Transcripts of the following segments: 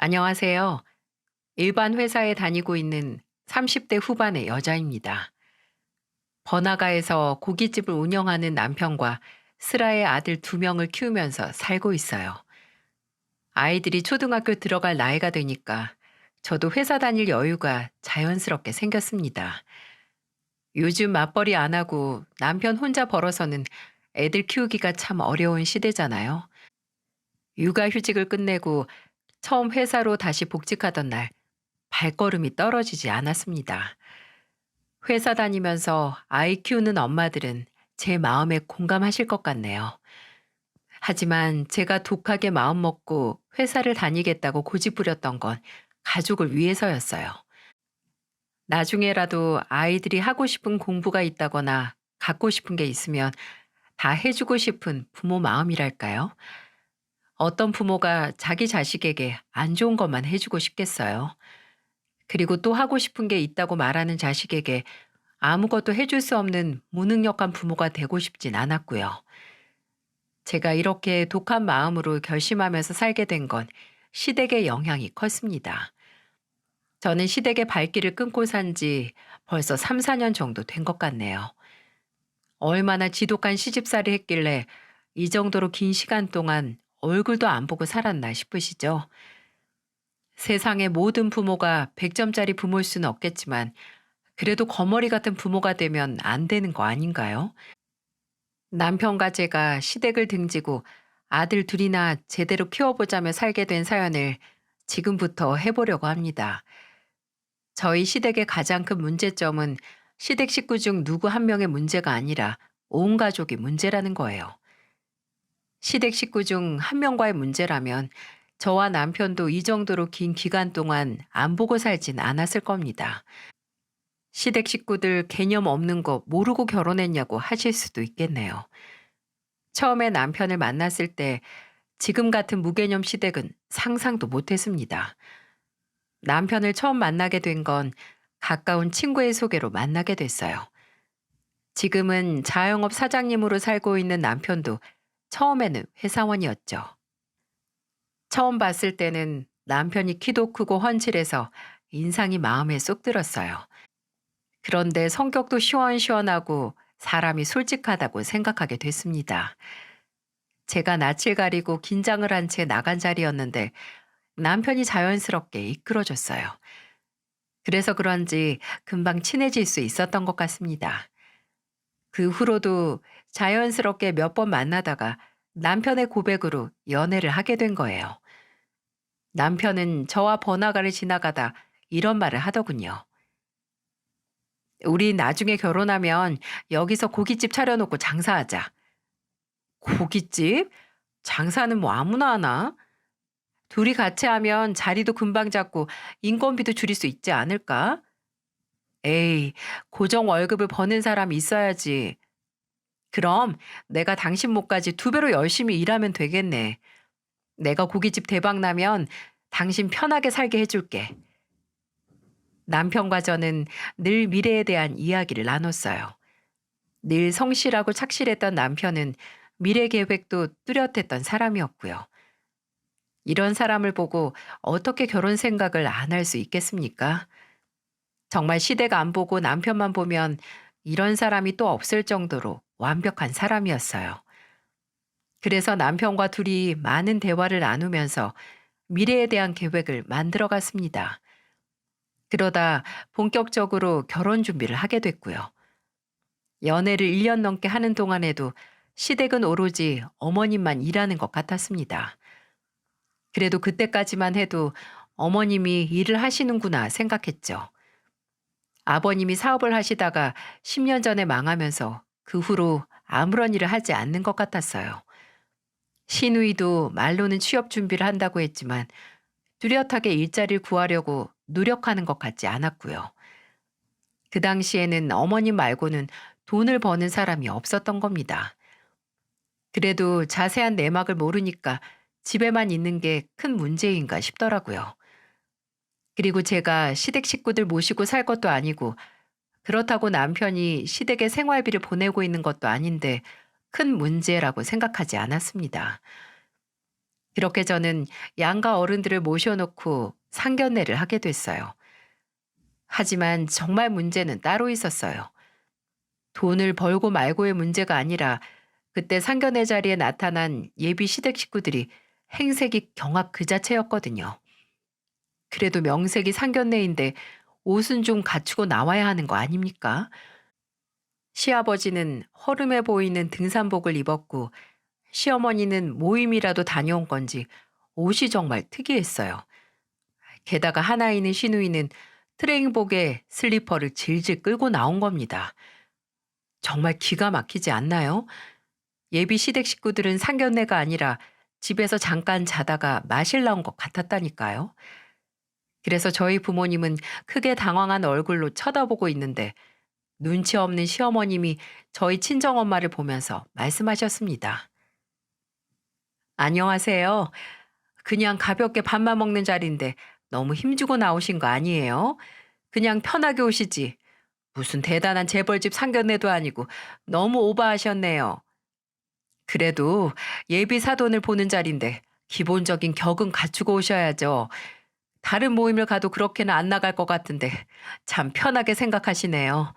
안녕하세요. 일반 회사에 다니고 있는 30대 후반의 여자입니다. 번화가에서 고깃집을 운영하는 남편과 슬아의 아들 두 명을 키우면서 살고 있어요. 아이들이 초등학교 들어갈 나이가 되니까 저도 회사 다닐 여유가 자연스럽게 생겼습니다. 요즘 맞벌이 안 하고 남편 혼자 벌어서는 애들 키우기가 참 어려운 시대잖아요. 육아휴직을 끝내고 처음 회사로 다시 복직하던 날 발걸음이 떨어지지 않았습니다. 회사 다니면서 아이 키우는 엄마들은 제 마음에 공감하실 것 같네요. 하지만 제가 독하게 마음먹고 회사를 다니겠다고 고집부렸던 건 가족을 위해서였어요. 나중에라도 아이들이 하고 싶은 공부가 있다거나 갖고 싶은 게 있으면 다 해주고 싶은 부모 마음이랄까요? 어떤 부모가 자기 자식에게 안 좋은 것만 해주고 싶겠어요. 그리고 또 하고 싶은 게 있다고 말하는 자식에게 아무것도 해줄 수 없는 무능력한 부모가 되고 싶진 않았고요. 제가 이렇게 독한 마음으로 결심하면서 살게 된 건 시댁의 영향이 컸습니다. 저는 시댁의 발길을 끊고 산지 벌써 3, 4년 정도 된 것 같네요. 얼마나 지독한 시집살이 했길래 이 정도로 긴 시간 동안 얼굴도 안 보고 살았나 싶으시죠? 세상의 모든 부모가 100점짜리 부모일 수는 없겠지만 그래도 거머리 같은 부모가 되면 안 되는 거 아닌가요? 남편과 제가 시댁을 등지고 아들 둘이나 제대로 키워보자며 살게 된 사연을 지금부터 해보려고 합니다. 저희 시댁의 가장 큰 문제점은 시댁 식구 중 누구 한 명의 문제가 아니라 온 가족이 문제라는 거예요. 시댁 식구 중 한 명과의 문제라면 저와 남편도 이 정도로 긴 기간 동안 안 보고 살진 않았을 겁니다. 시댁 식구들 개념 없는 거 모르고 결혼했냐고 하실 수도 있겠네요. 처음에 남편을 만났을 때 지금 같은 무개념 시댁은 상상도 못했습니다. 남편을 처음 만나게 된 건 가까운 친구의 소개로 만나게 됐어요. 지금은 자영업 사장님으로 살고 있는 남편도 처음에는 회사원이었죠. 처음 봤을 때는 남편이 키도 크고 훤칠해서 인상이 마음에 쏙 들었어요. 그런데 성격도 시원시원하고 사람이 솔직하다고 생각하게 됐습니다. 제가 낯을 가리고 긴장을 한 채 나간 자리였는데 남편이 자연스럽게 이끌어줬어요. 그래서 그런지 금방 친해질 수 있었던 것 같습니다. 그 후로도 자연스럽게 몇 번 만나다가 남편의 고백으로 연애를 하게 된 거예요. 남편은 저와 번화가를 지나가다 이런 말을 하더군요. 우리 나중에 결혼하면 여기서 고깃집 차려놓고 장사하자. 고깃집? 장사는 뭐 아무나 하나? 둘이 같이 하면 자리도 금방 잡고 인건비도 줄일 수 있지 않을까? 에이, 고정 월급을 버는 사람이 있어야지. 그럼 내가 당신 목까지 두 배로 열심히 일하면 되겠네. 내가 고깃집 대박 나면 당신 편하게 살게 해줄게. 남편과 저는 늘 미래에 대한 이야기를 나눴어요. 늘 성실하고 착실했던 남편은 미래 계획도 뚜렷했던 사람이었고요. 이런 사람을 보고 어떻게 결혼 생각을 안 할 수 있겠습니까? 정말 시댁 안 보고 남편만 보면 이런 사람이 또 없을 정도로 완벽한 사람이었어요. 그래서 남편과 둘이 많은 대화를 나누면서 미래에 대한 계획을 만들어 갔습니다. 그러다 본격적으로 결혼 준비를 하게 됐고요. 연애를 1년 넘게 하는 동안에도 시댁은 오로지 어머님만 일하는 것 같았습니다. 그래도 그때까지만 해도 어머님이 일을 하시는구나 생각했죠. 아버님이 사업을 하시다가 10년 전에 망하면서 그 후로 아무런 일을 하지 않는 것 같았어요. 시누이도 말로는 취업 준비를 한다고 했지만 뚜렷하게 일자리를 구하려고 노력하는 것 같지 않았고요. 그 당시에는 어머님 말고는 돈을 버는 사람이 없었던 겁니다. 그래도 자세한 내막을 모르니까 집에만 있는 게 큰 문제인가 싶더라고요. 그리고 제가 시댁 식구들 모시고 살 것도 아니고 그렇다고 남편이 시댁에 생활비를 보내고 있는 것도 아닌데 큰 문제라고 생각하지 않았습니다. 그렇게 저는 양가 어른들을 모셔놓고 상견례를 하게 됐어요. 하지만 정말 문제는 따로 있었어요. 돈을 벌고 말고의 문제가 아니라 그때 상견례 자리에 나타난 예비 시댁 식구들이 행색이 경악 그 자체였거든요. 그래도 명색이 상견례인데 옷은 좀 갖추고 나와야 하는 거 아닙니까? 시아버지는 허름해 보이는 등산복을 입었고 시어머니는 모임이라도 다녀온 건지 옷이 정말 특이했어요. 게다가 하나 있는 시누이는 트레이닝복에 슬리퍼를 질질 끌고 나온 겁니다. 정말 기가 막히지 않나요? 예비 시댁 식구들은 상견례가 아니라 집에서 잠깐 자다가 마실 나온 것 같았다니까요. 그래서 저희 부모님은 크게 당황한 얼굴로 쳐다보고 있는데 눈치 없는 시어머님이 저희 친정엄마를 보면서 말씀하셨습니다. 안녕하세요. 그냥 가볍게 밥만 먹는 자리인데 너무 힘주고 나오신 거 아니에요? 그냥 편하게 오시지. 무슨 대단한 재벌집 상견례도 아니고 너무 오버하셨네요. 그래도 예비 사돈을 보는 자리인데 기본적인 격은 갖추고 오셔야죠. 다른 모임을 가도 그렇게는 안 나갈 것 같은데 참 편하게 생각하시네요.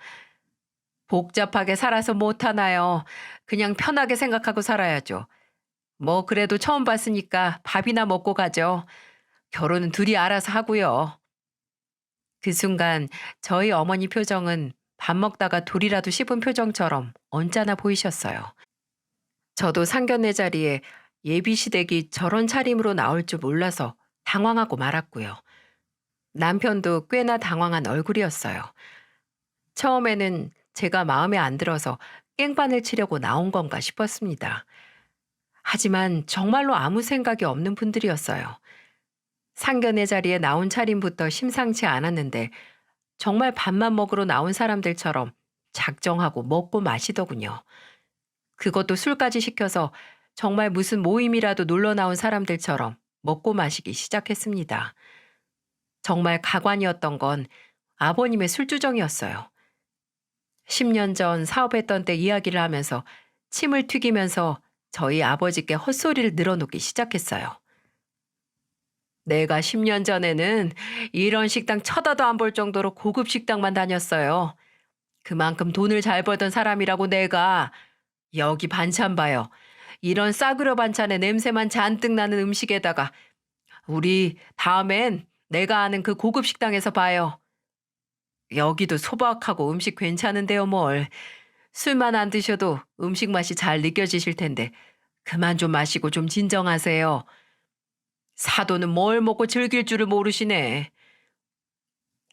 복잡하게 살아서 못하나요? 그냥 편하게 생각하고 살아야죠. 뭐 그래도 처음 봤으니까 밥이나 먹고 가죠. 결혼은 둘이 알아서 하고요. 그 순간 저희 어머니 표정은 밥 먹다가 돌이라도 씹은 표정처럼 언짢아 보이셨어요. 저도 상견례 자리에 예비 시댁이 저런 차림으로 나올 줄 몰라서 당황하고 말았고요. 남편도 꽤나 당황한 얼굴이었어요. 처음에는 제가 마음에 안 들어서 깽판을 치려고 나온 건가 싶었습니다. 하지만 정말로 아무 생각이 없는 분들이었어요. 상견례 자리에 나온 차림부터 심상치 않았는데 정말 밥만 먹으러 나온 사람들처럼 작정하고 먹고 마시더군요. 그것도 술까지 시켜서 정말 무슨 모임이라도 놀러 나온 사람들처럼 먹고 마시기 시작했습니다. 정말 가관이었던 건 아버님의 술주정이었어요. 10년 전 사업했던 때 이야기를 하면서 침을 튀기면서 저희 아버지께 헛소리를 늘어놓기 시작했어요. 내가 10년 전에는 이런 식당 쳐다도 안 볼 정도로 고급 식당만 다녔어요. 그만큼 돈을 잘 벌던 사람이라고 내가. 여기 반찬 봐요. 이런 싸구려 반찬에 냄새만 잔뜩 나는 음식에다가 우리 다음엔 내가 아는 그 고급 식당에서 봐요. 여기도 소박하고 음식 괜찮은데요, 뭘. 술만 안 드셔도 음식 맛이 잘 느껴지실 텐데 그만 좀 마시고 좀 진정하세요. 사도는 뭘 먹고 즐길 줄을 모르시네.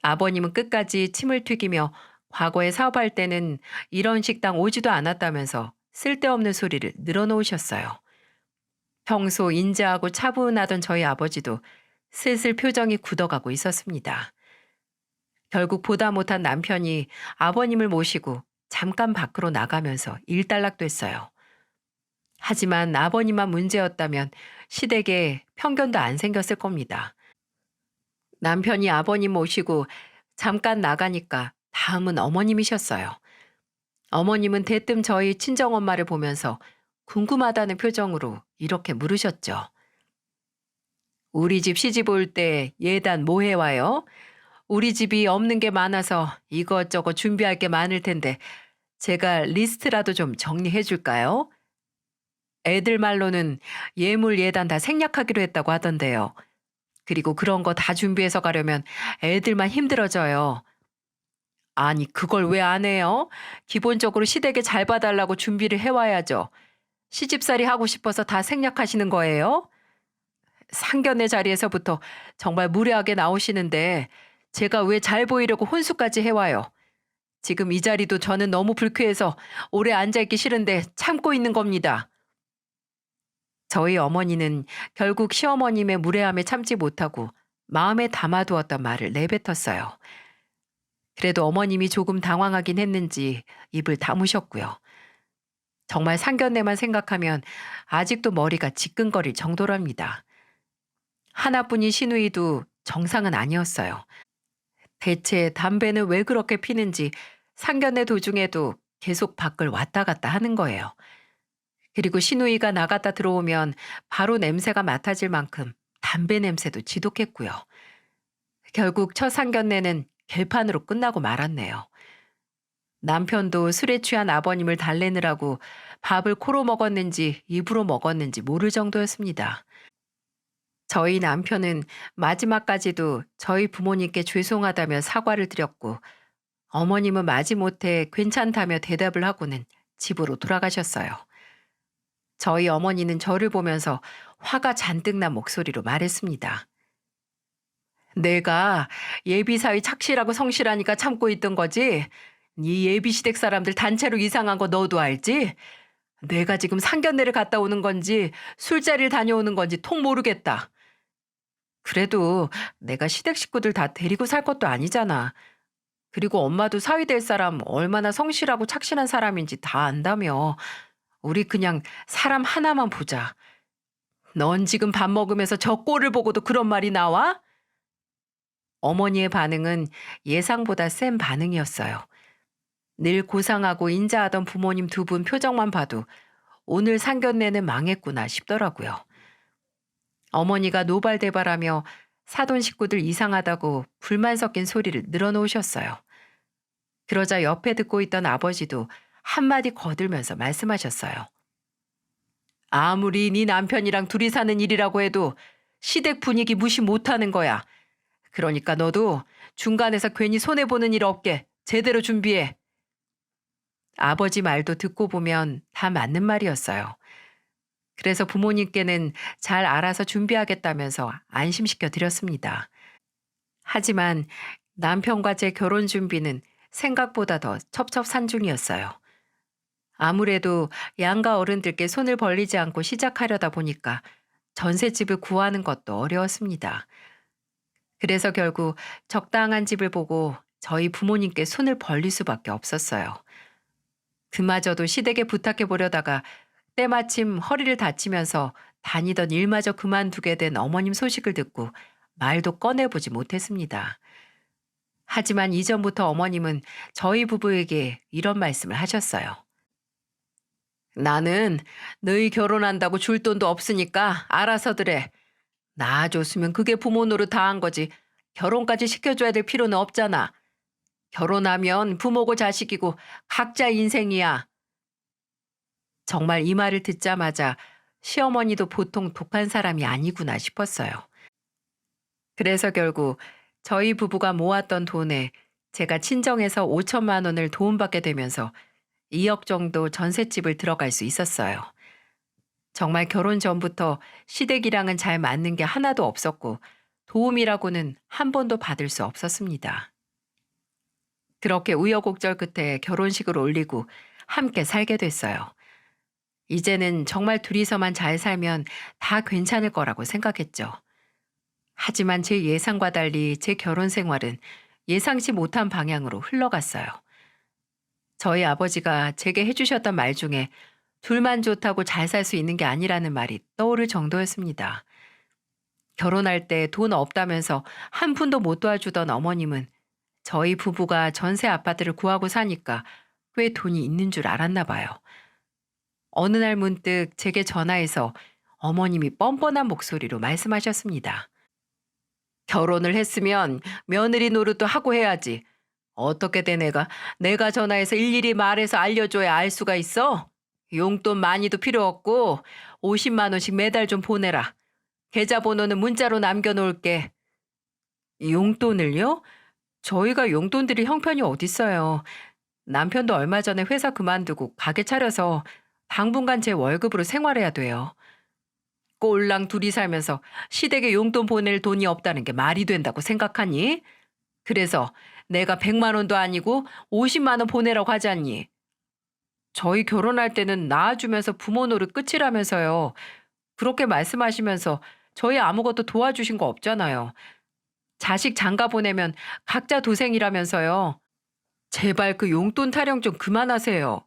아버님은 끝까지 침을 튀기며 과거에 사업할 때는 이런 식당 오지도 않았다면서 쓸데없는 소리를 늘어놓으셨어요. 평소 인자하고 차분하던 저희 아버지도 슬슬 표정이 굳어가고 있었습니다. 결국 보다 못한 남편이 아버님을 모시고 잠깐 밖으로 나가면서 일단락됐어요. 하지만 아버님만 문제였다면 시댁에 편견도 안 생겼을 겁니다. 남편이 아버님 모시고 잠깐 나가니까 다음은 어머님이셨어요. 어머님은 대뜸 저희 친정엄마를 보면서 궁금하다는 표정으로 이렇게 물으셨죠. 우리 집 시집 올 때 예단 뭐 해와요? 우리 집이 없는 게 많아서 이것저것 준비할 게 많을 텐데 제가 리스트라도 좀 정리해 줄까요? 애들 말로는 예물 예단 다 생략하기로 했다고 하던데요. 그리고 그런 거 다 준비해서 가려면 애들만 힘들어져요. 아니, 그걸 왜 안 해요? 기본적으로 시댁에 잘 봐달라고 준비를 해와야죠. 시집살이 하고 싶어서 다 생략하시는 거예요? 상견례 자리에서부터 정말 무례하게 나오시는데 제가 왜 잘 보이려고 혼수까지 해와요? 지금 이 자리도 저는 너무 불쾌해서 오래 앉아있기 싫은데 참고 있는 겁니다. 저희 어머니는 결국 시어머님의 무례함에 참지 못하고 마음에 담아두었던 말을 내뱉었어요. 그래도 어머님이 조금 당황하긴 했는지 입을 다무셨고요. 정말 상견례만 생각하면 아직도 머리가 지끈거릴 정도랍니다. 하나뿐인 시누이도 정상은 아니었어요. 대체 담배는 왜 그렇게 피는지 상견례 도중에도 계속 밖을 왔다 갔다 하는 거예요. 그리고 시누이가 나갔다 들어오면 바로 냄새가 맡아질 만큼 담배 냄새도 지독했고요. 결국 첫 상견례는 결판으로 끝나고 말았네요. 남편도 술에 취한 아버님을 달래느라고 밥을 코로 먹었는지 입으로 먹었는지 모를 정도였습니다. 저희 남편은 마지막까지도 저희 부모님께 죄송하다며 사과를 드렸고, 어머님은 마지못해 괜찮다며 대답을 하고는 집으로 돌아가셨어요. 저희 어머니는 저를 보면서 화가 잔뜩 난 목소리로 말했습니다. 내가 예비사위 착실하고 성실하니까 참고 있던 거지. 네 예비시댁 사람들 단체로 이상한 거 너도 알지? 내가 지금 상견례를 갔다 오는 건지 술자리를 다녀오는 건지 통 모르겠다. 그래도 내가 시댁 식구들 다 데리고 살 것도 아니잖아. 그리고 엄마도 사위 될 사람 얼마나 성실하고 착실한 사람인지 다 안다며. 우리 그냥 사람 하나만 보자. 넌 지금 밥 먹으면서 저 꼴을 보고도 그런 말이 나와? 어머니의 반응은 예상보다 센 반응이었어요. 늘 고상하고 인자하던 부모님 두 분 표정만 봐도 오늘 상견례는 망했구나 싶더라고요. 어머니가 노발대발하며 사돈 식구들 이상하다고 불만 섞인 소리를 늘어놓으셨어요. 그러자 옆에 듣고 있던 아버지도 한마디 거들면서 말씀하셨어요. 아무리 네 남편이랑 둘이 사는 일이라고 해도 시댁 분위기 무시 못하는 거야. 그러니까 너도 중간에서 괜히 손해보는 일 없게 제대로 준비해. 아버지 말도 듣고 보면 다 맞는 말이었어요. 그래서 부모님께는 잘 알아서 준비하겠다면서 안심시켜 드렸습니다. 하지만 남편과 제 결혼 준비는 생각보다 더 첩첩산중이었어요. 아무래도 양가 어른들께 손을 벌리지 않고 시작하려다 보니까 전셋집을 구하는 것도 어려웠습니다. 그래서 결국 적당한 집을 보고 저희 부모님께 손을 벌릴 수밖에 없었어요. 그마저도 시댁에 부탁해 보려다가 때마침 허리를 다치면서 다니던 일마저 그만두게 된 어머님 소식을 듣고 말도 꺼내보지 못했습니다. 하지만 이전부터 어머님은 저희 부부에게 이런 말씀을 하셨어요. 나는 너희 결혼한다고 줄 돈도 없으니까 알아서들 해. 낳아줬으면 그게 부모 노릇 다 한 거지. 결혼까지 시켜줘야 될 필요는 없잖아. 결혼하면 부모고 자식이고 각자 인생이야. 정말 이 말을 듣자마자 시어머니도 보통 독한 사람이 아니구나 싶었어요. 그래서 결국 저희 부부가 모았던 돈에 제가 친정에서 5천만 원을 도움받게 되면서 2억 정도 전셋집을 들어갈 수 있었어요. 정말 결혼 전부터 시댁이랑은 잘 맞는 게 하나도 없었고 도움이라고는 한 번도 받을 수 없었습니다. 그렇게 우여곡절 끝에 결혼식을 올리고 함께 살게 됐어요. 이제는 정말 둘이서만 잘 살면 다 괜찮을 거라고 생각했죠. 하지만 제 예상과 달리 제 결혼 생활은 예상치 못한 방향으로 흘러갔어요. 저희 아버지가 제게 해주셨던 말 중에 둘만 좋다고 잘 살 수 있는 게 아니라는 말이 떠오를 정도였습니다. 결혼할 때 돈 없다면서 한 푼도 못 도와주던 어머님은 저희 부부가 전세 아파트를 구하고 사니까 꽤 돈이 있는 줄 알았나 봐요. 어느 날 문득 제게 전화해서 어머님이 뻔뻔한 목소리로 말씀하셨습니다. 결혼을 했으면 며느리 노릇도 하고 해야지. 어떻게 된 애가 내가 전화해서 일일이 말해서 알려줘야 알 수가 있어? 용돈 많이도 필요 없고 50만 원씩 매달 좀 보내라. 계좌번호는 문자로 남겨놓을게. 용돈을요? 저희가 용돈 드릴 형편이 어딨어요. 남편도 얼마 전에 회사 그만두고 가게 차려서 당분간 제 월급으로 생활해야 돼요. 꼴랑 둘이 살면서 시댁에 용돈 보낼 돈이 없다는 게 말이 된다고 생각하니? 그래서 내가 100만 원도 아니고 50만 원 보내라고 하잖니. 저희 결혼할 때는 낳아주면서 부모 노릇 끝이라면서요. 그렇게 말씀하시면서 저희 아무것도 도와주신 거 없잖아요. 자식 장가 보내면 각자 도생이라면서요. 제발 그 용돈 타령 좀 그만하세요.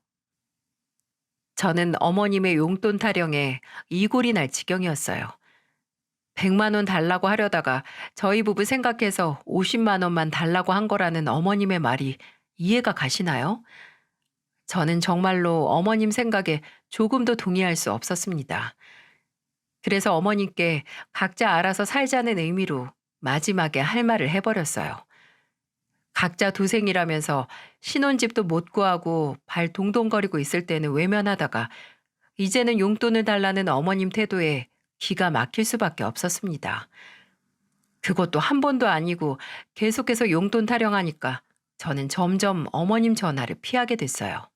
저는 어머님의 용돈 타령에 이골이 날 지경이었어요. 100만 원 달라고 하려다가 저희 부부 생각해서 50만 원만 달라고 한 거라는 어머님의 말이 이해가 가시나요? 저는 정말로 어머님 생각에 조금도 동의할 수 없었습니다. 그래서 어머님께 각자 알아서 살자는 의미로 마지막에 할 말을 해버렸어요. 각자 도생이라면서 신혼집도 못 구하고 발 동동거리고 있을 때는 외면하다가 이제는 용돈을 달라는 어머님 태도에 기가 막힐 수밖에 없었습니다. 그것도 한 번도 아니고 계속해서 용돈 타령하니까 저는 점점 어머님 전화를 피하게 됐어요.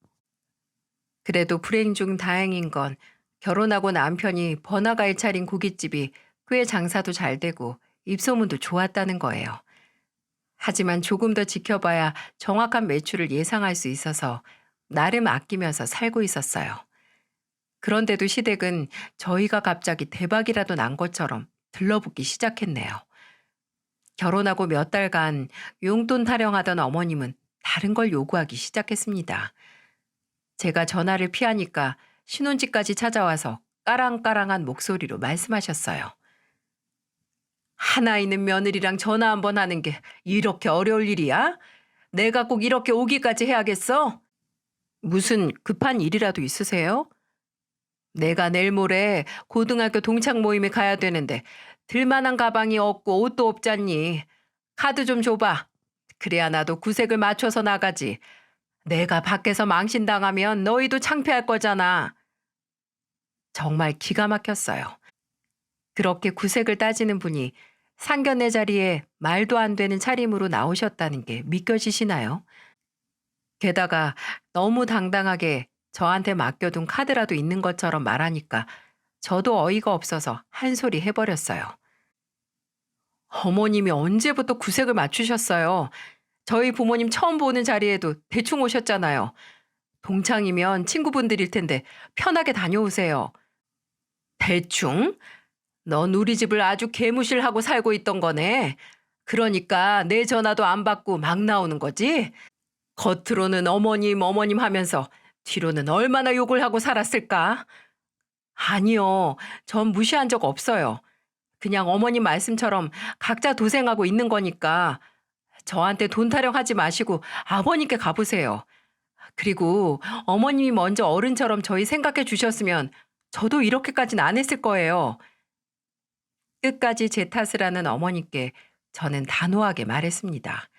그래도 불행 중 다행인 건 결혼하고 남편이 번화가에 차린 고깃집이 꽤 장사도 잘 되고 입소문도 좋았다는 거예요. 하지만 조금 더 지켜봐야 정확한 매출을 예상할 수 있어서 나름 아끼면서 살고 있었어요. 그런데도 시댁은 저희가 갑자기 대박이라도 난 것처럼 들러붙기 시작했네요. 결혼하고 몇 달간 용돈 타령하던 어머님은 다른 걸 요구하기 시작했습니다. 제가 전화를 피하니까 신혼집까지 찾아와서 까랑까랑한 목소리로 말씀하셨어요. 하나 있는 며느리랑 전화 한번 하는 게 이렇게 어려울 일이야? 내가 꼭 이렇게 오기까지 해야겠어? 무슨 급한 일이라도 있으세요? 내가 내일 모레 고등학교 동창 모임에 가야 되는데 들만한 가방이 없고 옷도 없잖니. 카드 좀 줘봐. 그래야 나도 구색을 맞춰서 나가지. 내가 밖에서 망신당하면 너희도 창피할 거잖아. 정말 기가 막혔어요. 그렇게 구색을 따지는 분이 상견례 자리에 말도 안 되는 차림으로 나오셨다는 게 믿겨지시나요? 게다가 너무 당당하게 저한테 맡겨둔 카드라도 있는 것처럼 말하니까 저도 어이가 없어서 한 소리 해버렸어요. 어머님이 언제부터 구색을 맞추셨어요? 저희 부모님 처음 보는 자리에도 대충 오셨잖아요. 동창이면 친구분들일 텐데 편하게 다녀오세요. 대충? 넌 우리 집을 아주 개무실하고 살고 있던 거네. 그러니까 내 전화도 안 받고 막 나오는 거지? 겉으로는 어머님, 어머님 하면서 뒤로는 얼마나 욕을 하고 살았을까? 아니요. 전 무시한 적 없어요. 그냥 어머님 말씀처럼 각자 도생하고 있는 거니까 저한테 돈 타령하지 마시고 아버님께 가보세요. 그리고 어머님이 먼저 어른처럼 저희 생각해 주셨으면 저도 이렇게까지는 안 했을 거예요. 끝까지 제 탓을 하는 어머니께 저는 단호하게 말했습니다.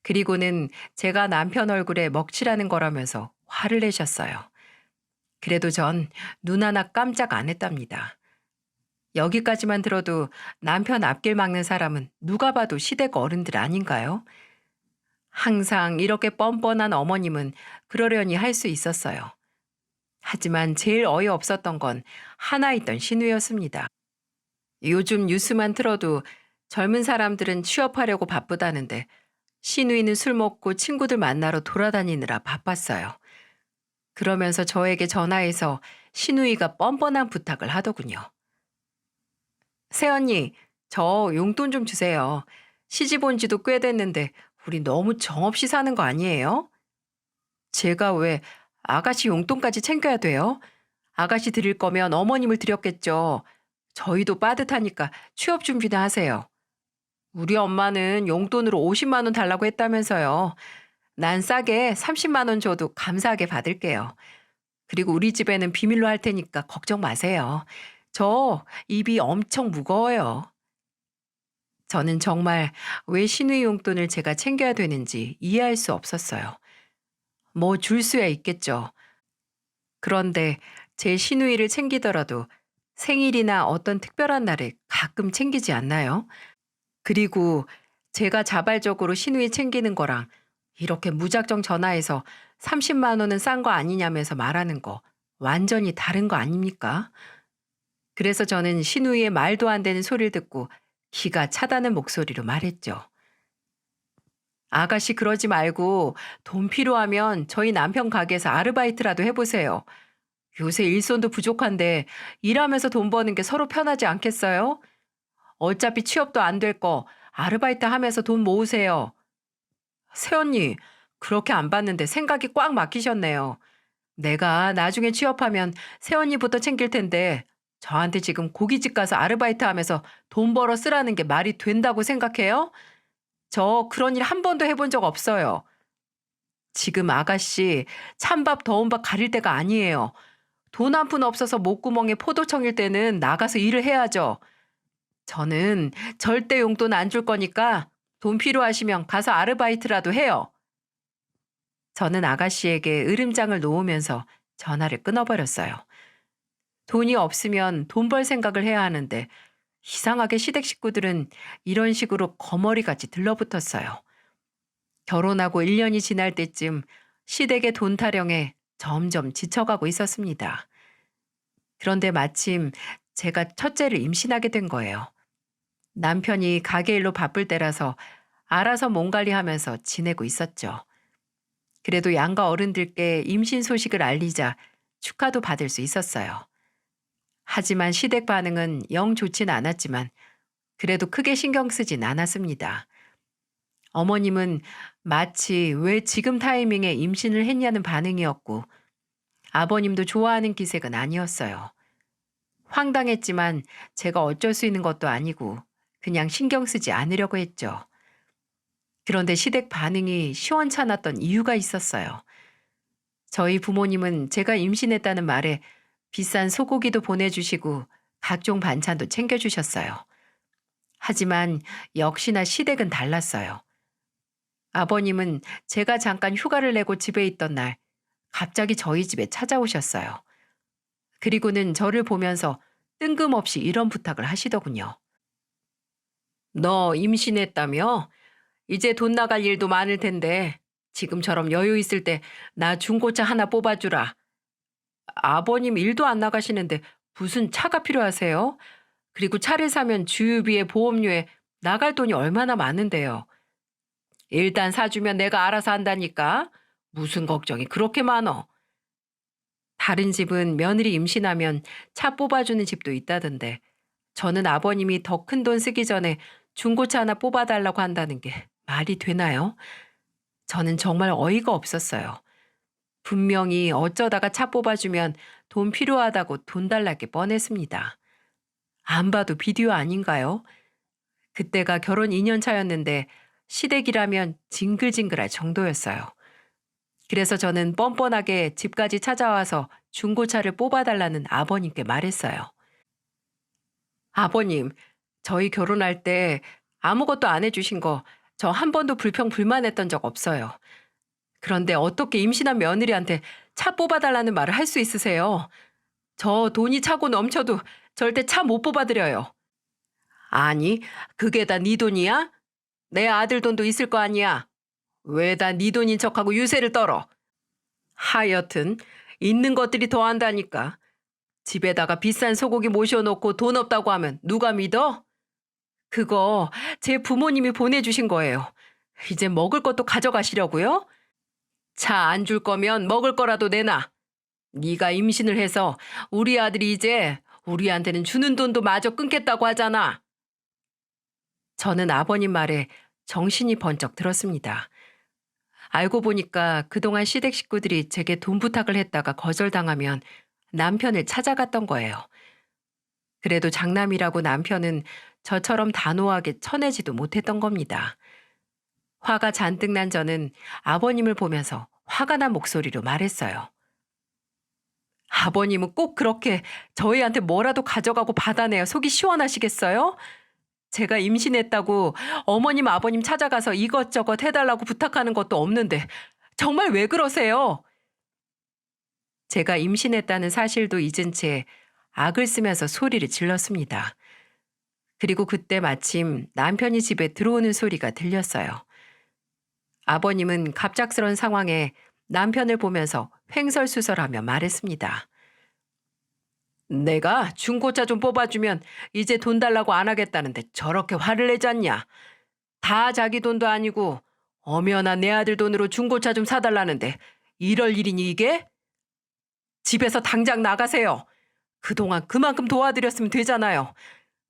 그리고는 제가 남편 얼굴에 먹칠하는 거라면서 화를 내셨어요. 그래도 전 눈 하나 깜짝 안 했답니다. 여기까지만 들어도 남편 앞길 막는 사람은 누가 봐도 시댁 어른들 아닌가요? 항상 이렇게 뻔뻔한 어머님은 그러려니 할 수 있었어요. 하지만 제일 어이없었던 건 하나 있던 신우였습니다. 요즘 뉴스만 틀어도 젊은 사람들은 취업하려고 바쁘다는데 신우이는 술 먹고 친구들 만나러 돌아다니느라 바빴어요. 그러면서 저에게 전화해서 신우이가 뻔뻔한 부탁을 하더군요. 새언니, 저 용돈 좀 주세요. 시집 온 지도 꽤 됐는데 우리 너무 정없이 사는 거 아니에요? 제가 왜 아가씨 용돈까지 챙겨야 돼요? 아가씨 드릴 거면 어머님을 드렸겠죠. 저희도 빠듯하니까 취업 준비나 하세요. 우리 엄마는 용돈으로 50만 원 달라고 했다면서요. 난 싸게 30만 원 줘도 감사하게 받을게요. 그리고 우리 집에는 비밀로 할 테니까 걱정 마세요. 저 입이 엄청 무거워요. 저는 정말 왜 신우이 용돈을 제가 챙겨야 되는지 이해할 수 없었어요. 뭐 줄 수야 있겠죠. 그런데 제 신우이를 챙기더라도 생일이나 어떤 특별한 날에 가끔 챙기지 않나요? 그리고 제가 자발적으로 신우이 챙기는 거랑 이렇게 무작정 전화해서 30만 원은 싼 거 아니냐면서 말하는 거 완전히 다른 거 아닙니까? 그래서 저는 신우이의 말도 안 되는 소리를 듣고 기가 차다는 목소리로 말했죠. 아가씨 그러지 말고 돈 필요하면 저희 남편 가게에서 아르바이트라도 해보세요. 요새 일손도 부족한데 일하면서 돈 버는 게 서로 편하지 않겠어요? 어차피 취업도 안 될 거 아르바이트 하면서 돈 모으세요. 새언니, 그렇게 안 봤는데 생각이 꽉 막히셨네요. 내가 나중에 취업하면 새언니부터 챙길 텐데 저한테 지금 고깃집 가서 아르바이트 하면서 돈 벌어 쓰라는 게 말이 된다고 생각해요? 저 그런 일 한 번도 해본 적 없어요. 지금 아가씨 찬밥 더운 밥 가릴 때가 아니에요. 돈 한 푼 없어서 목구멍에 포도청일 때는 나가서 일을 해야죠. 저는 절대 용돈 안 줄 거니까 돈 필요하시면 가서 아르바이트라도 해요. 저는 아가씨에게 으름장을 놓으면서 전화를 끊어버렸어요. 돈이 없으면 돈 벌 생각을 해야 하는데 이상하게 시댁 식구들은 이런 식으로 거머리같이 들러붙었어요. 결혼하고 1년이 지날 때쯤 시댁의 돈 타령에 점점 지쳐가고 있었습니다. 그런데 마침 제가 첫째를 임신하게 된 거예요. 남편이 가게 일로 바쁠 때라서 알아서 몸 관리하면서 지내고 있었죠. 그래도 양가 어른들께 임신 소식을 알리자 축하도 받을 수 있었어요. 하지만 시댁 반응은 영 좋진 않았지만 그래도 크게 신경 쓰진 않았습니다. 어머님은 마치 왜 지금 타이밍에 임신을 했냐는 반응이었고 아버님도 좋아하는 기색은 아니었어요. 황당했지만 제가 어쩔 수 있는 것도 아니고 그냥 신경 쓰지 않으려고 했죠. 그런데 시댁 반응이 시원찮았던 이유가 있었어요. 저희 부모님은 제가 임신했다는 말에 비싼 소고기도 보내주시고 각종 반찬도 챙겨주셨어요. 하지만 역시나 시댁은 달랐어요. 아버님은 제가 잠깐 휴가를 내고 집에 있던 날 갑자기 저희 집에 찾아오셨어요. 그리고는 저를 보면서 뜬금없이 이런 부탁을 하시더군요. 너 임신했다며? 이제 돈 나갈 일도 많을 텐데 지금처럼 여유 있을 때 나 중고차 하나 뽑아주라. 아버님 일도 안 나가시는데 무슨 차가 필요하세요? 그리고 차를 사면 주유비에 보험료에 나갈 돈이 얼마나 많은데요. 일단 사주면 내가 알아서 한다니까. 무슨 걱정이 그렇게 많어. 다른 집은 며느리 임신하면 차 뽑아주는 집도 있다던데 저는 아버님이 더 큰 돈 쓰기 전에 중고차 하나 뽑아달라고 한다는 게 말이 되나요? 저는 정말 어이가 없었어요. 분명히 어쩌다가 차 뽑아주면 돈 필요하다고 돈 달라게 뻔했습니다. 안 봐도 비디오 아닌가요? 그때가 결혼 2년 차였는데 시댁이라면 징글징글할 정도였어요. 그래서 저는 뻔뻔하게 집까지 찾아와서 중고차를 뽑아달라는 아버님께 말했어요. 아버님, 저희 결혼할 때 아무것도 안 해주신 거 저 한 번도 불평 불만했던 적 없어요. 그런데 어떻게 임신한 며느리한테 차 뽑아달라는 말을 할 수 있으세요? 저 돈이 차고 넘쳐도 절대 차 못 뽑아드려요. 아니, 그게 다 네 돈이야? 내 아들 돈도 있을 거 아니야. 왜 다 네 돈인 척하고 유세를 떨어? 하여튼 있는 것들이 더한다니까. 집에다가 비싼 소고기 모셔놓고 돈 없다고 하면 누가 믿어? 그거 제 부모님이 보내주신 거예요. 이제 먹을 것도 가져가시려고요? 차 안 줄 거면 먹을 거라도 내놔. 네가 임신을 해서 우리 아들이 이제 우리한테는 주는 돈도 마저 끊겠다고 하잖아. 저는 아버님 말에 정신이 번쩍 들었습니다. 알고 보니까 그동안 시댁 식구들이 제게 돈 부탁을 했다가 거절당하면 남편을 찾아갔던 거예요. 그래도 장남이라고 남편은 저처럼 단호하게 쳐내지도 못했던 겁니다. 화가 잔뜩 난 저는 아버님을 보면서 화가 난 목소리로 말했어요. 아버님은 꼭 그렇게 저희한테 뭐라도 가져가고 받아내야 속이 시원하시겠어요? 제가 임신했다고 어머님 아버님 찾아가서 이것저것 해달라고 부탁하는 것도 없는데 정말 왜 그러세요? 제가 임신했다는 사실도 잊은 채 악을 쓰면서 소리를 질렀습니다. 그리고 그때 마침 남편이 집에 들어오는 소리가 들렸어요. 아버님은 갑작스런 상황에 남편을 보면서 횡설수설하며 말했습니다. 내가 중고차 좀 뽑아주면 이제 돈 달라고 안 하겠다는데 저렇게 화를 내지 않냐. 다 자기 돈도 아니고 엄연아 내 아들 돈으로 중고차 좀 사달라는데 이럴 일이니 이게? 집에서 당장 나가세요. 그동안 그만큼 도와드렸으면 되잖아요.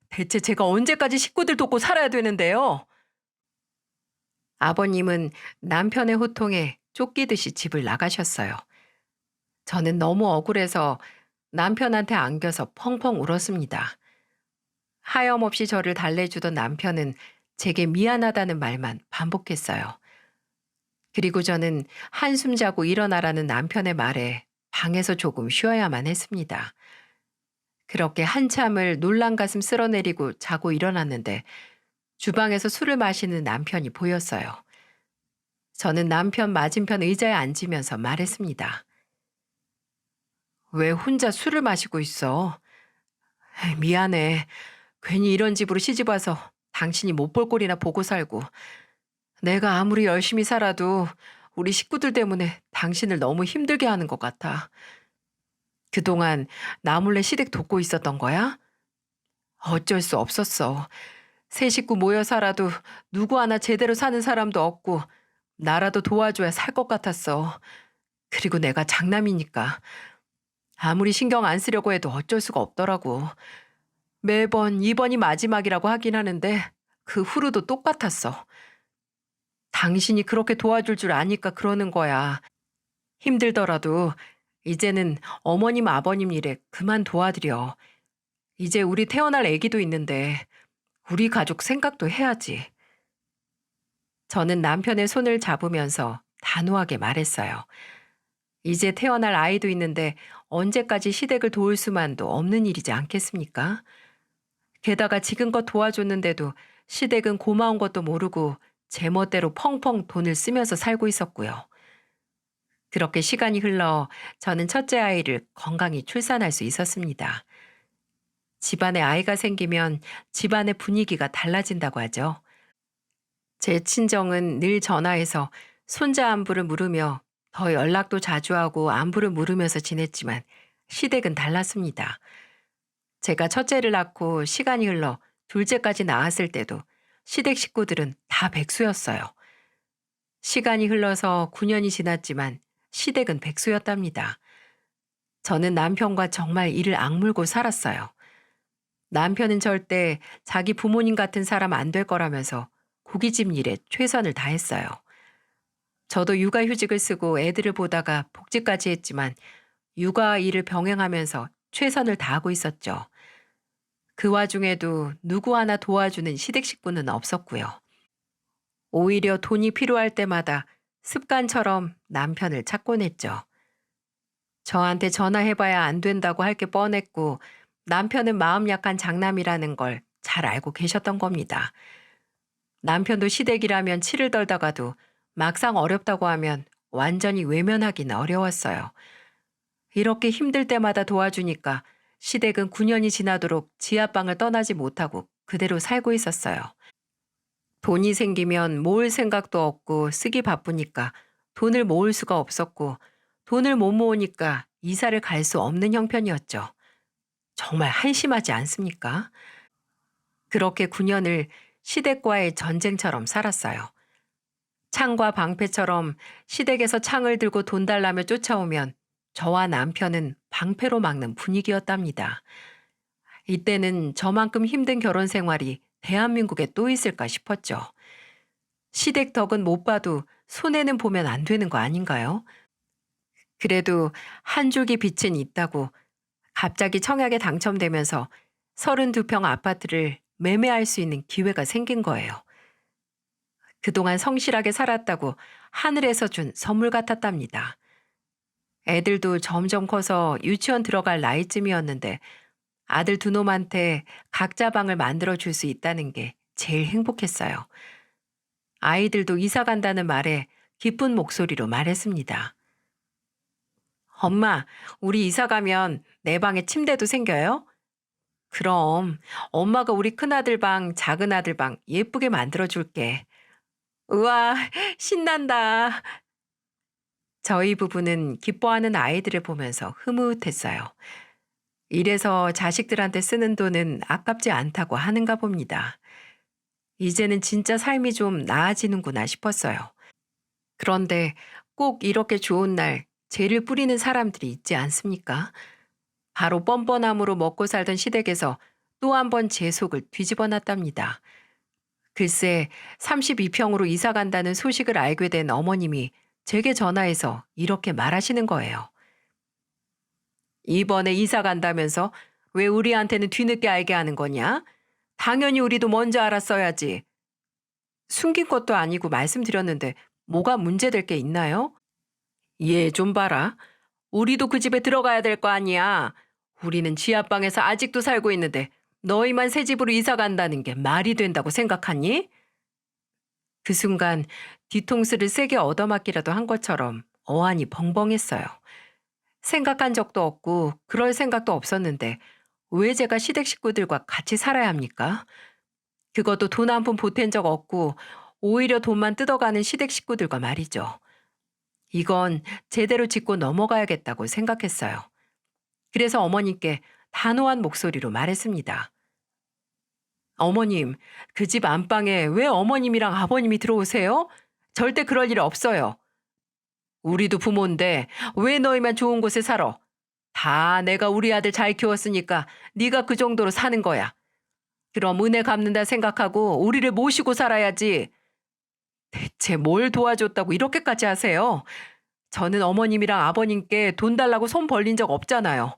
대체 제가 언제까지 식구들 돕고 살아야 되는데요? 아버님은 남편의 호통에 쫓기듯이 집을 나가셨어요. 저는 너무 억울해서 남편한테 안겨서 펑펑 울었습니다. 하염없이 저를 달래주던 남편은 제게 미안하다는 말만 반복했어요. 그리고 저는 한숨 자고 일어나라는 남편의 말에 방에서 조금 쉬어야만 했습니다. 그렇게 한참을 놀란 가슴 쓸어내리고 자고 일어났는데 주방에서 술을 마시는 남편이 보였어요. 저는 남편 맞은편 의자에 앉으면서 말했습니다. 왜 혼자 술을 마시고 있어? 에이, 미안해. 괜히 이런 집으로 시집 와서 당신이 못 볼 꼴이나 보고 살고 내가 아무리 열심히 살아도 우리 식구들 때문에 당신을 너무 힘들게 하는 것 같아. 그동안 나 몰래 시댁 돕고 있었던 거야? 어쩔 수 없었어. 세 식구 모여 살아도 누구 하나 제대로 사는 사람도 없고 나라도 도와줘야 살 것 같았어. 그리고 내가 장남이니까 아무리 신경 안 쓰려고 해도 어쩔 수가 없더라고. 매번 이번이 마지막이라고 하긴 하는데 그 후로도 똑같았어. 당신이 그렇게 도와줄 줄 아니까 그러는 거야. 힘들더라도 이제는 어머님 아버님 일에 그만 도와드려. 이제 우리 태어날 아기도 있는데 우리 가족 생각도 해야지. 저는 남편의 손을 잡으면서 단호하게 말했어요. 이제 태어날 아이도 있는데 언제까지 시댁을 도울 수만도 없는 일이지 않겠습니까? 게다가 지금껏 도와줬는데도 시댁은 고마운 것도 모르고 제멋대로 펑펑 돈을 쓰면서 살고 있었고요. 그렇게 시간이 흘러 저는 첫째 아이를 건강히 출산할 수 있었습니다. 집안에 아이가 생기면 집안의 분위기가 달라진다고 하죠. 제 친정은 늘 전화해서 손자 안부를 물으며 더 연락도 자주 하고 안부를 물으면서 지냈지만 시댁은 달랐습니다. 제가 첫째를 낳고 시간이 흘러 둘째까지 낳았을 때도 시댁 식구들은 다 백수였어요. 시간이 흘러서 9년이 지났지만 시댁은 백수였답니다. 저는 남편과 정말 이를 악물고 살았어요. 남편은 절대 자기 부모님 같은 사람 안 될 거라면서 고깃집 일에 최선을 다했어요. 저도 육아휴직을 쓰고 애들을 보다가 복직까지 했지만 육아 일을 병행하면서 최선을 다하고 있었죠. 그 와중에도 누구 하나 도와주는 시댁 식구는 없었고요. 오히려 돈이 필요할 때마다 습관처럼 남편을 찾곤 했죠. 저한테 전화해봐야 안 된다고 할 게 뻔했고 남편은 마음 약한 장남이라는 걸 잘 알고 계셨던 겁니다. 남편도 시댁이라면 치를 떨다가도 막상 어렵다고 하면 완전히 외면하기는 어려웠어요. 이렇게 힘들 때마다 도와주니까 시댁은 9년이 지나도록 지하방을 떠나지 못하고 그대로 살고 있었어요. 돈이 생기면 모을 생각도 없고 쓰기 바쁘니까 돈을 모을 수가 없었고 돈을 못 모으니까 이사를 갈 수 없는 형편이었죠. 정말 한심하지 않습니까? 그렇게 9년을 시댁과의 전쟁처럼 살았어요. 창과 방패처럼 시댁에서 창을 들고 돈 달라며 쫓아오면 저와 남편은 방패로 막는 분위기였답니다. 이때는 저만큼 힘든 결혼 생활이 대한민국에 또 있을까 싶었죠. 시댁 덕은 못 봐도 손해는 보면 안 되는 거 아닌가요? 그래도 한 줄기 빛은 있다고 갑자기 청약에 당첨되면서 32평 아파트를 매매할 수 있는 기회가 생긴 거예요. 그동안 성실하게 살았다고 하늘에서 준 선물 같았답니다. 애들도 점점 커서 유치원 들어갈 나이쯤이었는데 아들 두 놈한테 각자 방을 만들어 줄 수 있다는 게 제일 행복했어요. 아이들도 이사 간다는 말에 기쁜 목소리로 말했습니다. 엄마, 우리 이사 가면 내 방에 침대도 생겨요? 그럼 엄마가 우리 큰아들 방, 작은아들 방 예쁘게 만들어 줄게. 우와, 신난다. 저희 부부는 기뻐하는 아이들을 보면서 흐뭇했어요. 이래서 자식들한테 쓰는 돈은 아깝지 않다고 하는가 봅니다. 이제는 진짜 삶이 좀 나아지는구나 싶었어요. 그런데 꼭 이렇게 좋은 날 재를 뿌리는 사람들이 있지 않습니까? 바로 뻔뻔함으로 먹고 살던 시댁에서 또 한 번 제 속을 뒤집어 놨답니다. 글쎄 32평으로 이사 간다는 소식을 알게 된 어머님이 제게 전화해서 이렇게 말하시는 거예요. 이번에 이사 간다면서 왜 우리한테는 뒤늦게 알게 하는 거냐? 당연히 우리도 먼저 알았어야지. 숨긴 것도 아니고 말씀드렸는데 뭐가 문제될 게 있나요? 얘 좀 봐라. 우리도 그 집에 들어가야 될 거 아니야. 우리는 지하방에서 아직도 살고 있는데 너희만 새 집으로 이사 간다는 게 말이 된다고 생각하니? 그 순간 뒤통수를 세게 얻어맞기라도 한 것처럼 어안이 벙벙했어요. 생각한 적도 없고 그럴 생각도 없었는데 왜 제가 시댁 식구들과 같이 살아야 합니까? 그것도 돈 한 푼 보탠 적 없고 오히려 돈만 뜯어가는 시댁 식구들과 말이죠. 이건 제대로 짚고 넘어가야겠다고 생각했어요. 그래서 어머님께 단호한 목소리로 말했습니다. 어머님, 그 집 안방에 왜 어머님이랑 아버님이 들어오세요? 절대 그럴 일 없어요. 우리도 부모인데 왜 너희만 좋은 곳에 살아? 다 내가 우리 아들 잘 키웠으니까 네가 그 정도로 사는 거야. 그럼 은혜 갚는다 생각하고 우리를 모시고 살아야지. 대체 뭘 도와줬다고 이렇게까지 하세요? 저는 어머님이랑 아버님께 돈 달라고 손 벌린 적 없잖아요.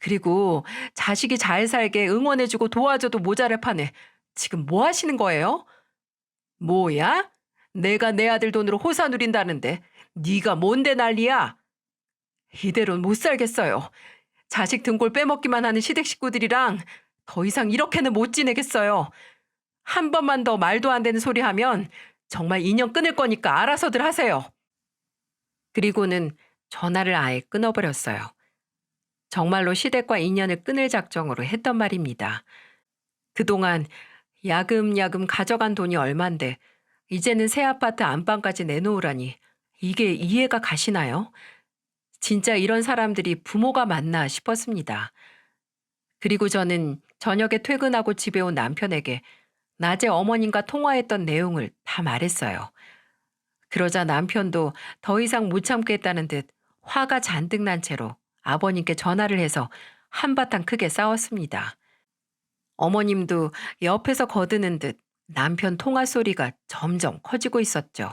그리고 자식이 잘 살게 응원해주고 도와줘도 모자랄 판에 지금 뭐 하시는 거예요? 뭐야? 내가 내 아들 돈으로 호사 누린다는데 네가 뭔데 난리야? 이대로는 못 살겠어요. 자식 등골 빼먹기만 하는 시댁 식구들이랑 더 이상 이렇게는 못 지내겠어요. 한 번만 더 말도 안 되는 소리 하면 정말 인연 끊을 거니까 알아서들 하세요. 그리고는 전화를 아예 끊어버렸어요. 정말로 시댁과 인연을 끊을 작정으로 했던 말입니다. 그동안 야금야금 가져간 돈이 얼만데 이제는 새 아파트 안방까지 내놓으라니 이게 이해가 가시나요? 진짜 이런 사람들이 부모가 맞나 싶었습니다. 그리고 저는 저녁에 퇴근하고 집에 온 남편에게 낮에 어머님과 통화했던 내용을 다 말했어요. 그러자 남편도 더 이상 못 참겠다는 듯 화가 잔뜩 난 채로 아버님께 전화를 해서 한바탕 크게 싸웠습니다. 어머님도 옆에서 거드는 듯 남편 통화 소리가 점점 커지고 있었죠.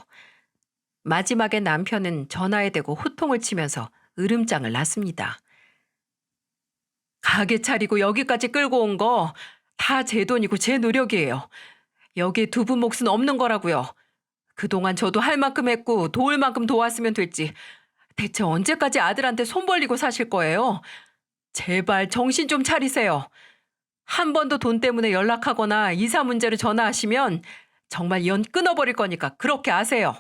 마지막에 남편은 전화에 대고 호통을 치면서 으름장을 놨습니다. 가게 차리고 여기까지 끌고 온 거 다 제 돈이고 제 노력이에요. 여기에 두 분 몫은 없는 거라고요. 그동안 저도 할 만큼 했고 도울 만큼 도왔으면 됐지. 대체 언제까지 아들한테 손 벌리고 사실 거예요? 제발 정신 좀 차리세요. 한 번 더 돈 때문에 연락하거나 이사 문제로 전화하시면 정말 연 끊어버릴 거니까 그렇게 아세요.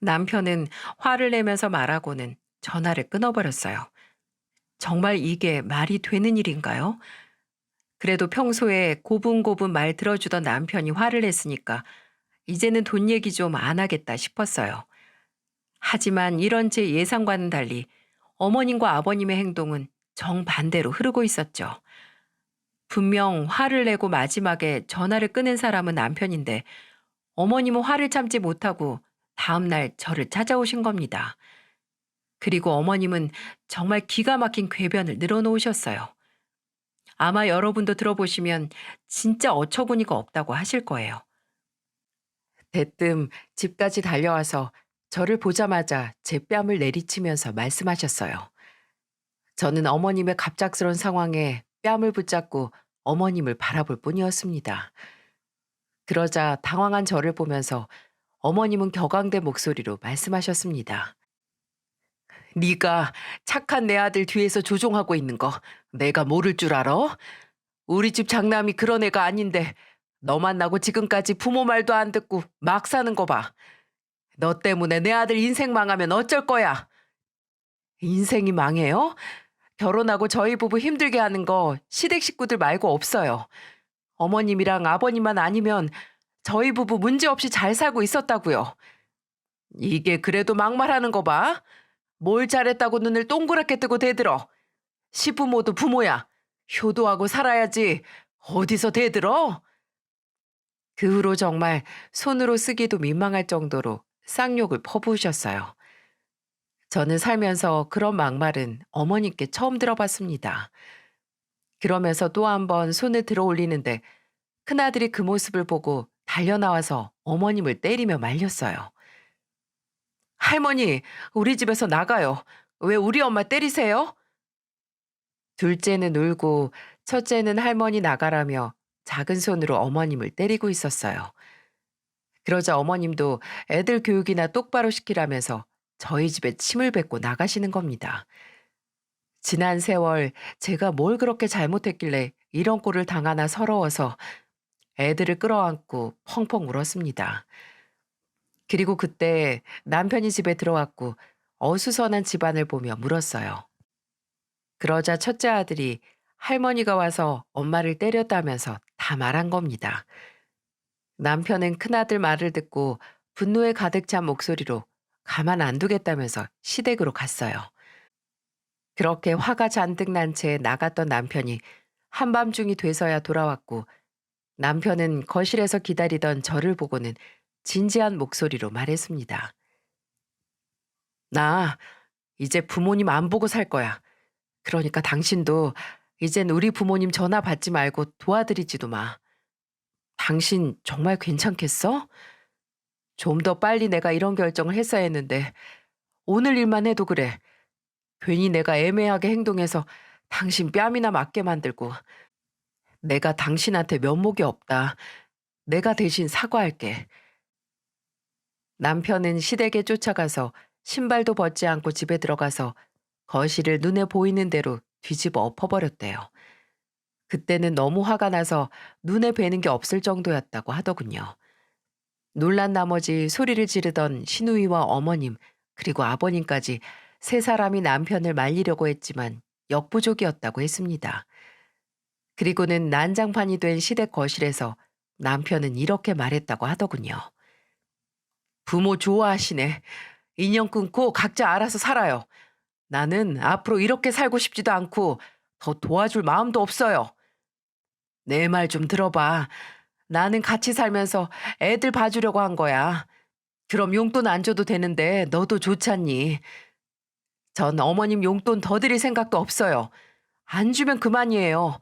남편은 화를 내면서 말하고는 전화를 끊어버렸어요. 정말 이게 말이 되는 일인가요? 그래도 평소에 고분고분 말 들어주던 남편이 화를 냈으니까 이제는 돈 얘기 좀 안 하겠다 싶었어요. 하지만 이런 제 예상과는 달리 어머님과 아버님의 행동은 정반대로 흐르고 있었죠. 분명 화를 내고 마지막에 전화를 끊은 사람은 남편인데 어머님은 화를 참지 못하고 다음날 저를 찾아오신 겁니다. 그리고 어머님은 정말 기가 막힌 궤변을 늘어놓으셨어요. 아마 여러분도 들어보시면 진짜 어처구니가 없다고 하실 거예요. 대뜸 집까지 달려와서 저를 보자마자 제 뺨을 내리치면서 말씀하셨어요. 저는 어머님의 갑작스런 상황에 뺨을 붙잡고 어머님을 바라볼 뿐이었습니다. 그러자 당황한 저를 보면서 어머님은 격앙된 목소리로 말씀하셨습니다. 네가 착한 내 아들 뒤에서 조종하고 있는 거 내가 모를 줄 알아? 우리 집 장남이 그런 애가 아닌데 너 만나고 지금까지 부모 말도 안 듣고 막 사는 거 봐. 너 때문에 내 아들 인생 망하면 어쩔 거야? 인생이 망해요? 결혼하고 저희 부부 힘들게 하는 거 시댁 식구들 말고 없어요. 어머님이랑 아버님만 아니면 저희 부부 문제없이 잘 살고 있었다고요. 이게 그래도 막말하는 거 봐. 뭘 잘했다고 눈을 동그랗게 뜨고 대들어. 시부모도 부모야. 효도하고 살아야지. 어디서 대들어? 그 후로 정말 손으로 쓰기도 민망할 정도로 쌍욕을 퍼부으셨어요. 저는 살면서 그런 막말은 어머님께 처음 들어봤습니다. 그러면서 또 한 번 손을 들어 올리는데 큰아들이 그 모습을 보고 달려나와서 어머님을 때리며 말렸어요. 할머니, 우리 집에서 나가요. 왜 우리 엄마 때리세요? 둘째는 울고 첫째는 할머니 나가라며 작은 손으로 어머님을 때리고 있었어요. 그러자 어머님도 애들 교육이나 똑바로 시키라면서 저희 집에 침을 뱉고 나가시는 겁니다. 지난 세월 제가 뭘 그렇게 잘못했길래 이런 꼴을 당하나 서러워서 애들을 끌어안고 펑펑 울었습니다. 그리고 그때 남편이 집에 들어왔고 어수선한 집안을 보며 물었어요. 그러자 첫째 아들이 할머니가 와서 엄마를 때렸다면서 다 말한 겁니다. 남편은 큰아들 말을 듣고 분노에 가득 찬 목소리로 가만 안 두겠다면서 시댁으로 갔어요. 그렇게 화가 잔뜩 난 채 나갔던 남편이 한밤중이 돼서야 돌아왔고 남편은 거실에서 기다리던 저를 보고는 진지한 목소리로 말했습니다. 나 이제 부모님 안 보고 살 거야. 그러니까 당신도 이젠 우리 부모님 전화 받지 말고 도와드리지도 마. 당신 정말 괜찮겠어? 좀 더 빨리 내가 이런 결정을 했어야 했는데 오늘 일만 해도 그래. 괜히 내가 애매하게 행동해서 당신 뺨이나 맞게 만들고 내가 당신한테 면목이 없다. 내가 대신 사과할게. 남편은 시댁에 쫓아가서 신발도 벗지 않고 집에 들어가서 거실을 눈에 보이는 대로 뒤집어 엎어버렸대요. 그때는 너무 화가 나서 눈에 뵈는 게 없을 정도였다고 하더군요. 놀란 나머지 소리를 지르던 시누이와 어머님 그리고 아버님까지 세 사람이 남편을 말리려고 했지만 역부족이었다고 했습니다. 그리고는 난장판이 된 시댁 거실에서 남편은 이렇게 말했다고 하더군요. 부모 좋아하시네. 인연 끊고 각자 알아서 살아요. 나는 앞으로 이렇게 살고 싶지도 않고 더 도와줄 마음도 없어요. 내 말 좀 들어봐. 나는 같이 살면서 애들 봐주려고 한 거야. 그럼 용돈 안 줘도 되는데 너도 좋잖니. 전 어머님 용돈 더 드릴 생각도 없어요. 안 주면 그만이에요.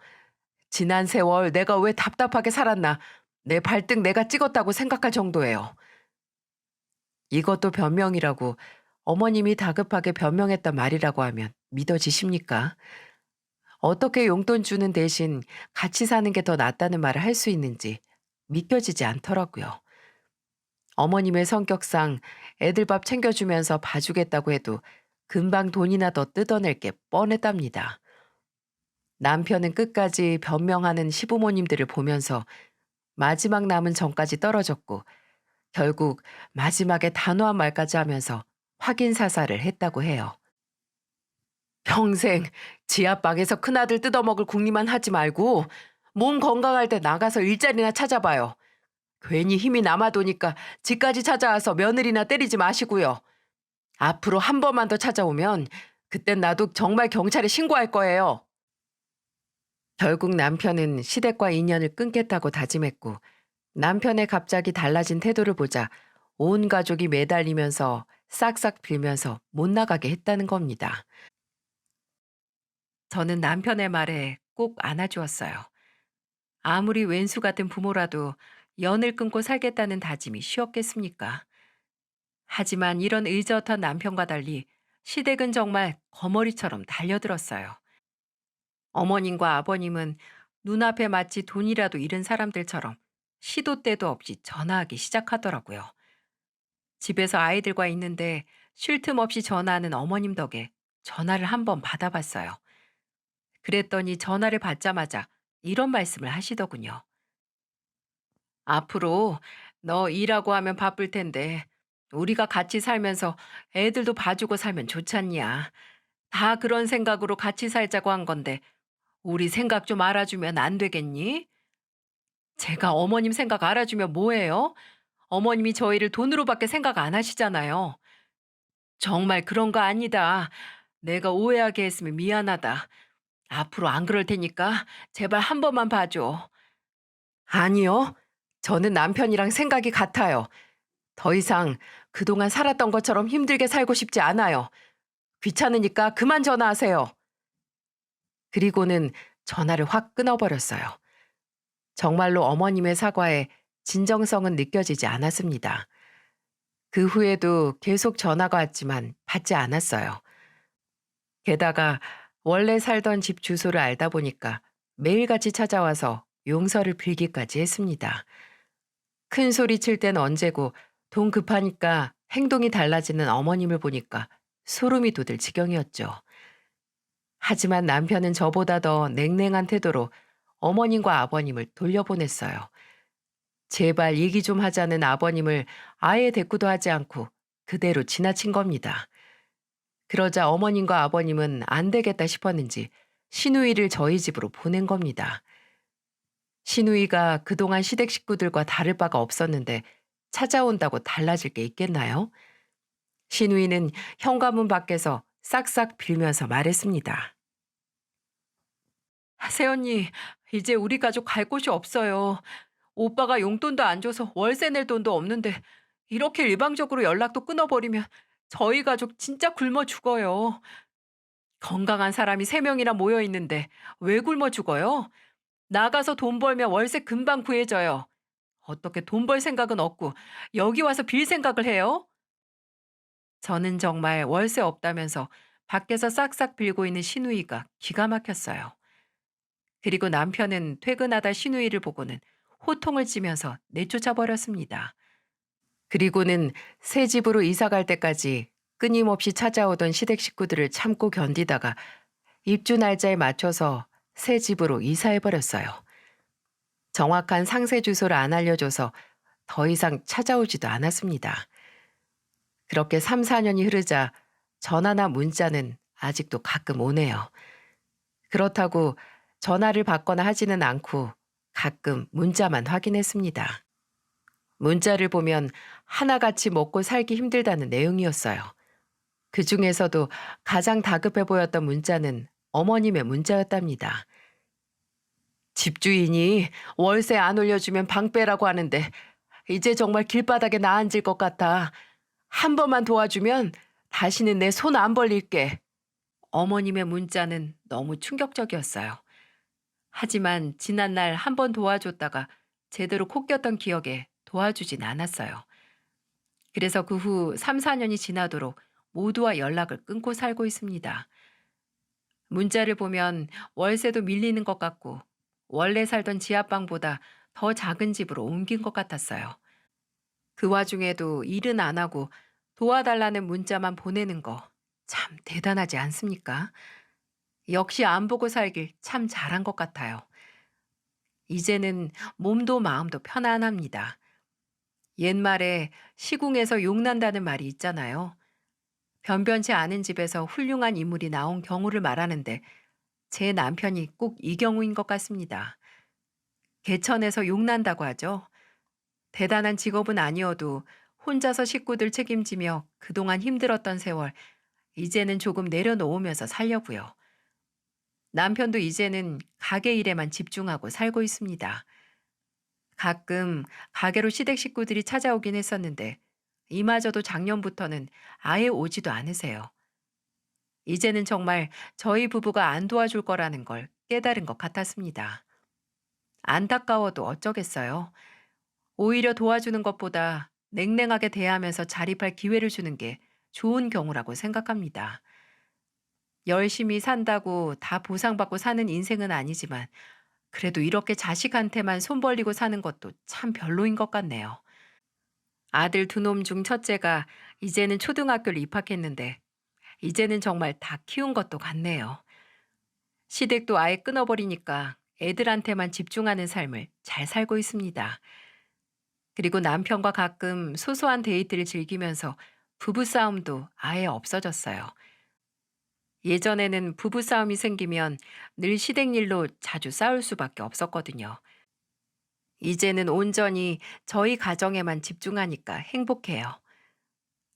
지난 세월 내가 왜 답답하게 살았나 내 발등 내가 찍었다고 생각할 정도예요. 이것도 변명이라고 어머님이 다급하게 변명했단 말이라고 하면 믿어지십니까? 어떻게 용돈 주는 대신 같이 사는 게 더 낫다는 말을 할 수 있는지 믿겨지지 않더라고요. 어머님의 성격상 애들 밥 챙겨주면서 봐주겠다고 해도 금방 돈이나 더 뜯어낼 게 뻔했답니다. 남편은 끝까지 변명하는 시부모님들을 보면서 마지막 남은 정까지 떨어졌고 결국 마지막에 단호한 말까지 하면서 확인 사살을 했다고 해요. 평생 지압방에서 큰아들 뜯어먹을 궁리만 하지 말고 몸 건강할 때 나가서 일자리나 찾아봐요. 괜히 힘이 남아도니까 집까지 찾아와서 며느리나 때리지 마시고요. 앞으로 한 번만 더 찾아오면 그땐 나도 정말 경찰에 신고할 거예요. 결국 남편은 시댁과 인연을 끊겠다고 다짐했고 남편의 갑자기 달라진 태도를 보자 온 가족이 매달리면서 싹싹 빌면서 못 나가게 했다는 겁니다. 저는 남편의 말에 꼭 안아주었어요. 아무리 왼수 같은 부모라도 연을 끊고 살겠다는 다짐이 쉬웠겠습니까? 하지만 이런 의젓한 남편과 달리 시댁은 정말 거머리처럼 달려들었어요. 어머님과 아버님은 눈앞에 마치 돈이라도 잃은 사람들처럼 시도 때도 없이 전화하기 시작하더라고요. 집에서 아이들과 있는데 쉴 틈 없이 전화하는 어머님 덕에 전화를 한번 받아봤어요. 그랬더니 전화를 받자마자 이런 말씀을 하시더군요. 앞으로 너 일하고 하면 바쁠 텐데 우리가 같이 살면서 애들도 봐주고 살면 좋잖냐. 다 그런 생각으로 같이 살자고 한 건데 우리 생각 좀 알아주면 안 되겠니? 제가 어머님 생각 알아주면 뭐해요? 어머님이 저희를 돈으로밖에 생각 안 하시잖아요. 정말 그런 거 아니다. 내가 오해하게 했으면 미안하다. 앞으로 안 그럴 테니까 제발 한 번만 봐줘. 아니요. 저는 남편이랑 생각이 같아요. 더 이상 그동안 살았던 것처럼 힘들게 살고 싶지 않아요. 귀찮으니까 그만 전화하세요. 그리고는 전화를 확 끊어버렸어요. 정말로 어머님의 사과에 진정성은 느껴지지 않았습니다. 그 후에도 계속 전화가 왔지만 받지 않았어요. 게다가 원래 살던 집 주소를 알다 보니까 매일같이 찾아와서 용서를 빌기까지 했습니다. 큰 소리 칠 땐 언제고 돈 급하니까 행동이 달라지는 어머님을 보니까 소름이 돋을 지경이었죠. 하지만 남편은 저보다 더 냉랭한 태도로 어머님과 아버님을 돌려보냈어요. 제발 얘기 좀 하자는 아버님을 아예 대꾸도 하지 않고 그대로 지나친 겁니다. 그러자 어머님과 아버님은 안 되겠다 싶었는지 시누이를 저희 집으로 보낸 겁니다. 시누이가 그동안 시댁 식구들과 다를 바가 없었는데 찾아온다고 달라질 게 있겠나요? 시누이는 현관문 밖에서 싹싹 빌면서 말했습니다. 새언니, 이제 우리 가족 갈 곳이 없어요. 오빠가 용돈도 안 줘서 월세 낼 돈도 없는데 이렇게 일방적으로 연락도 끊어버리면 저희 가족 진짜 굶어 죽어요. 건강한 사람이 3명이나 모여 있는데 왜 굶어 죽어요? 나가서 돈 벌면 월세 금방 구해져요. 어떻게 돈 벌 생각은 없고 여기 와서 빌 생각을 해요? 저는 정말 월세 없다면서 밖에서 싹싹 빌고 있는 시누이가 기가 막혔어요. 그리고 남편은 퇴근하다 시누이를 보고는 호통을 치면서 내쫓아 버렸습니다. 그리고는 새 집으로 이사 갈 때까지 끊임없이 찾아오던 시댁 식구들을 참고 견디다가 입주 날짜에 맞춰서 새 집으로 이사해 버렸어요. 정확한 상세 주소를 안 알려줘서 더 이상 찾아오지도 않았습니다. 그렇게 3, 4년이 흐르자 전화나 문자는 아직도 가끔 오네요. 그렇다고 전화를 받거나 하지는 않고 가끔 문자만 확인했습니다. 문자를 보면 하나같이 먹고 살기 힘들다는 내용이었어요. 그 중에서도 가장 다급해 보였던 문자는 어머님의 문자였답니다. 집주인이 월세 안 올려주면 방 빼라고 하는데 이제 정말 길바닥에 나앉을 것 같아. 한 번만 도와주면 다시는 내 손 안 벌릴게. 어머님의 문자는 너무 충격적이었어요. 하지만 지난날 한 번 도와줬다가 제대로 코 꼈던 기억에 도와주진 않았어요. 그래서 그 후 3, 4년이 지나도록 모두와 연락을 끊고 살고 있습니다. 문자를 보면 월세도 밀리는 것 같고 원래 살던 지하방보다 더 작은 집으로 옮긴 것 같았어요. 그 와중에도 일은 안 하고 도와달라는 문자만 보내는 거 참 대단하지 않습니까? 역시 안 보고 살길 참 잘한 것 같아요. 이제는 몸도 마음도 편안합니다. 옛말에 시궁에서 욕난다는 말이 있잖아요. 변변치 않은 집에서 훌륭한 인물이 나온 경우를 말하는데 제 남편이 꼭 이 경우인 것 같습니다. 개천에서 욕난다고 하죠. 대단한 직업은 아니어도 혼자서 식구들 책임지며 그동안 힘들었던 세월, 이제는 조금 내려놓으면서 살려고요. 남편도 이제는 가게 일에만 집중하고 살고 있습니다. 가끔 가게로 시댁 식구들이 찾아오긴 했었는데 이마저도 작년부터는 아예 오지도 않으세요. 이제는 정말 저희 부부가 안 도와줄 거라는 걸 깨달은 것 같았습니다. 안타까워도 어쩌겠어요. 오히려 도와주는 것보다 냉랭하게 대하면서 자립할 기회를 주는 게 좋은 경우라고 생각합니다. 열심히 산다고 다 보상받고 사는 인생은 아니지만 그래도 이렇게 자식한테만 손 벌리고 사는 것도 참 별로인 것 같네요. 아들 두 놈 중 첫째가 이제는 초등학교를 입학했는데 이제는 정말 다 키운 것도 같네요. 시댁도 아예 끊어버리니까 애들한테만 집중하는 삶을 잘 살고 있습니다. 그리고 남편과 가끔 소소한 데이트를 즐기면서 부부싸움도 아예 없어졌어요. 예전에는 부부싸움이 생기면 늘 시댁 일로 자주 싸울 수밖에 없었거든요. 이제는 온전히 저희 가정에만 집중하니까 행복해요.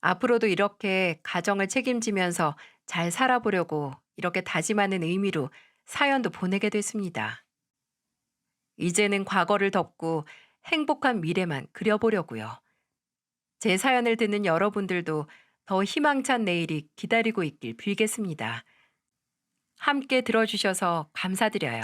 앞으로도 이렇게 가정을 책임지면서 잘 살아보려고 이렇게 다짐하는 의미로 사연도 보내게 됐습니다. 이제는 과거를 덮고 행복한 미래만 그려보려고요. 제 사연을 듣는 여러분들도 더 희망찬 내일이 기다리고 있길 빌겠습니다. 함께 들어주셔서 감사드려요.